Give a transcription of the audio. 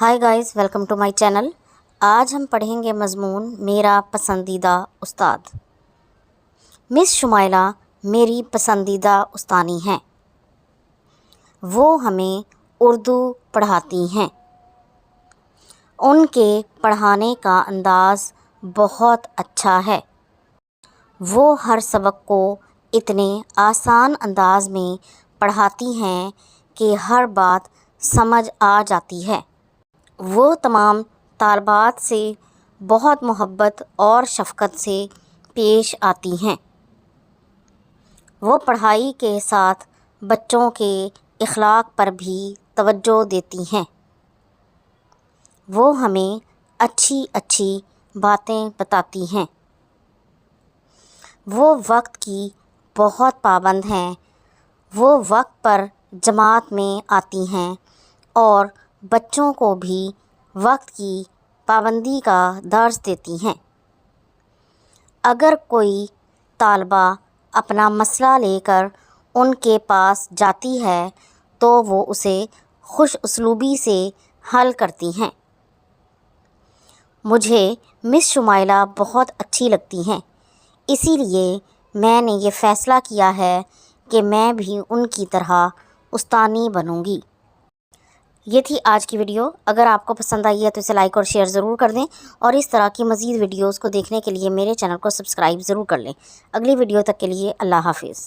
Hi guys, welcome to my channel. आज हम पढ़ेंगे मज़मून मेरा पसंदीदा उस्ताद। मिस शुमाइला मेरी पसंदीदा उस्तानी हैं। वो हमें उर्दू पढ़ाती हैं। उनके पढ़ाने का अंदाज़ बहुत अच्छा है। वो हर सबक को इतने आसान अंदाज में पढ़ाती हैं कि हर बात समझ आ जाती है। वो तमाम तालबात से बहुत मोहब्बत और शफ़क़त से पेश आती हैं। वो पढ़ाई के साथ बच्चों के इख़लाक़ पर भी तवज्जो देती हैं। वो हमें अच्छी अच्छी बातें बताती हैं। वो वक्त की बहुत पाबंद हैं। वो वक्त पर जमात में आती हैं और बच्चों को भी वक्त की पाबंदी का दर्स देती हैं। अगर कोई तालबा अपना मसला लेकर उनके पास जाती है तो वो उसे खुश उसलूबी से हल करती हैं। मुझे मिस शुमाइला बहुत अच्छी लगती हैं, इसीलिए मैंने ये फ़ैसला किया है कि मैं भी उनकी तरह उस्तानी बनूंगी। ये थी आज की वीडियो। अगर आपको पसंद आई है तो इसे लाइक और शेयर ज़रूर कर दें और इस तरह की मज़ीद वीडियोज़ को देखने के लिए मेरे चैनल को सब्सक्राइब ज़रूर कर लें। अगली वीडियो तक के लिए अल्लाह हाफ़िज़।